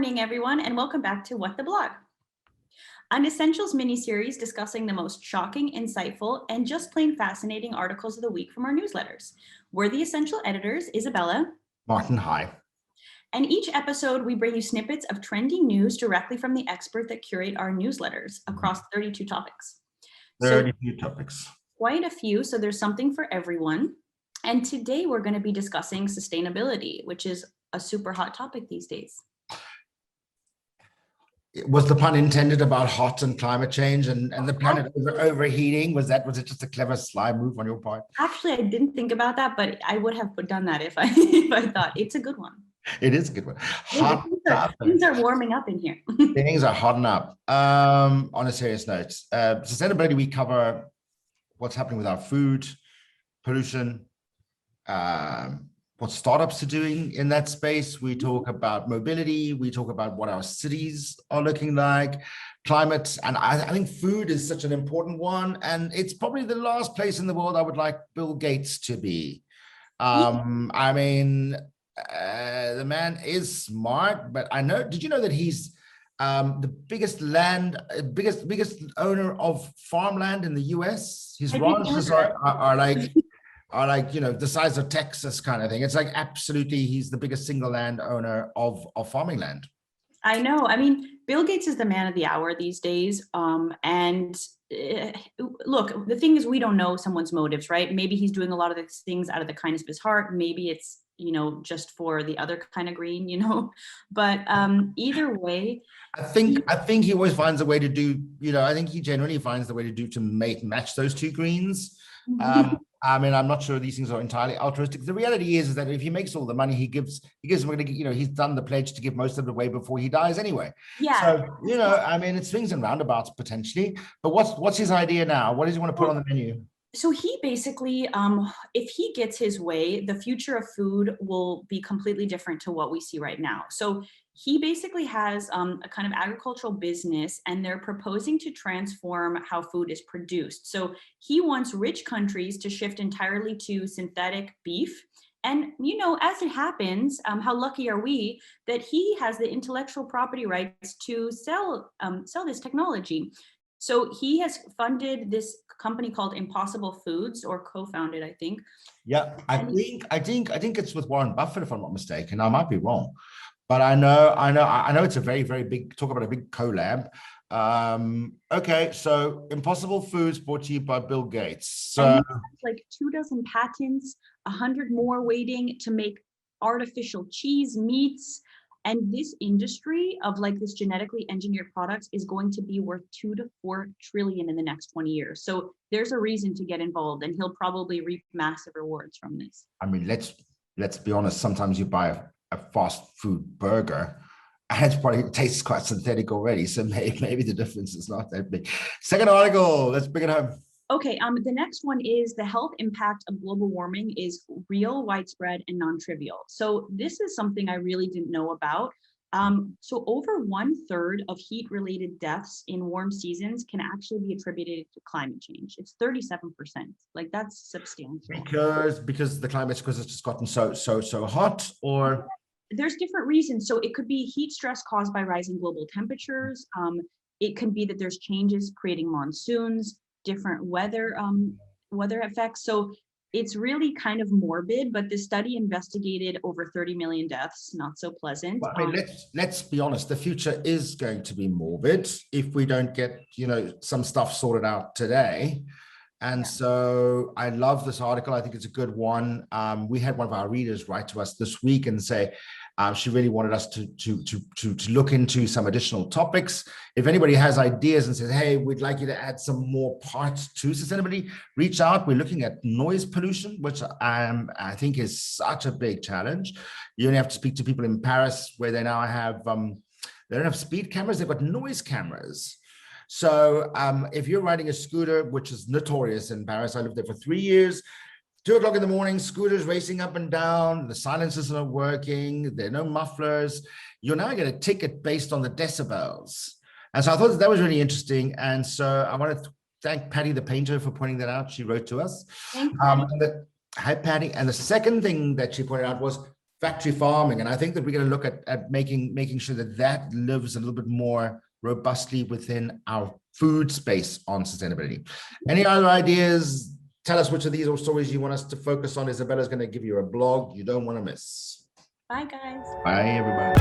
morning, everyone, and welcome back to What the Blog, an Essentials mini-series discussing the most shocking, insightful, and just plain fascinating articles of the week from our newsletters. We're the Essential editors, Isabella. Martin, hi. And each episode, we bring you snippets of trending news directly from the expert that curate our newsletters across 32 topics. 32 topics. Quite a few, so there's something for everyone. And today we're going to be discussing sustainability, which is a super hot topic these days. Was the pun intended about hot and climate change and the planet overheating? Was it just a clever sly move on your part? Actually, I didn't think about that, but I would have done that if I thought. It's a good one. It is a good one. Hot things are warming up in here. Things are hotting up. On a serious note, sustainability, we cover what's happening with our food, pollution, what startups are doing in that space. We talk about mobility. We talk about what our cities are looking like, climate. And I think food is such an important one. And it's probably the last place in the world I would like Bill Gates to be. I mean, the man is smart, but I know, did you know that he's the biggest owner of farmland in the US? His ranches are like, you know, the size of Texas kind of thing. It's like absolutely, he's the biggest single land owner of farming land. I know. I mean, Bill Gates is the man of the hour these days. Look, the thing is, we don't know someone's motives, right? Maybe he's doing a lot of these things out of the kindness of his heart. Maybe it's, you know, just for the other kind of green, you know, but either way. I think he always finds a way to do, you know, I think he generally finds the way to do to match those two greens. I mean, I'm not sure these things are entirely altruistic. The reality is that if he makes all the money, he gives, you know, he's done the pledge to give most of it away before he dies anyway. Yeah. So, you know, I mean, it's swings and roundabouts potentially, but what's his idea now? What does he want to put on the menu? So he basically, if he gets his way, the future of food will be completely different to what we see right now. So he basically has a kind of agricultural business, and they're proposing to transform how food is produced. So he wants rich countries to shift entirely to synthetic beef. And, you know, as it happens, how lucky are we that he has the intellectual property rights to sell this technology. So he has funded this company called Impossible Foods, or co-founded, I think. Yeah, I think it's with Warren Buffett, if I'm not mistaken. I might be wrong, but I know it's a very, very big, talk about a big collab. Okay, so Impossible Foods brought to you by Bill Gates. So like 24 patents, 100 more waiting to make artificial cheese, meats. And this industry of like this genetically engineered products is going to be worth 2 to 4 trillion in the next 20 years. So there's a reason to get involved, and he'll probably reap massive rewards from this. I mean, let's be honest. Sometimes you buy a fast food burger, and it tastes quite synthetic already. So maybe the difference is not that big. Second article, let's bring it home. Okay, the next one is the health impact of global warming is real, widespread, and non-trivial. So this is something I really didn't know about. So over 1/3 of heat-related deaths in warm seasons can actually be attributed to climate change. It's 37%. Like, that's substantial. Because the climate's because it's just gotten so hot, or there's different reasons. So it could be heat stress caused by rising global temperatures. It can be that there's changes creating monsoons, different weather effects. So it's really kind of morbid, but the study investigated over 30 million deaths. Not so pleasant. Well, I mean, let's be honest. The future is going to be morbid if we don't get, you know, some stuff sorted out today. And so I love this article. I think it's a good one. We had one of our readers write to us this week and say she really wanted us to look into some additional topics. If anybody has ideas and says, hey, we'd like you to add some more parts to sustainability, reach out. We're looking at noise pollution, which I think is such a big challenge. You only have to speak to people in Paris where they now have, they don't have speed cameras, they've got noise cameras. So if you're riding a scooter, which is notorious in Paris, I lived there for 3 years, 2 o'clock in the morning, scooters racing up and down, the silencers are not working, there are no mufflers. You're now get a ticket based on the decibels. And so I thought that was really interesting. And so I want to thank Patty the painter for pointing that out. She wrote to us. Hi, Patty. And the second thing that she pointed out was factory farming. And I think that we're going to look at making sure that that lives a little bit more robustly within our food space on sustainability. Any other ideas? Tell us which of these stories you want us to focus on. Isabella's going to give you a blog you don't want to miss. Bye, guys. Bye, everybody.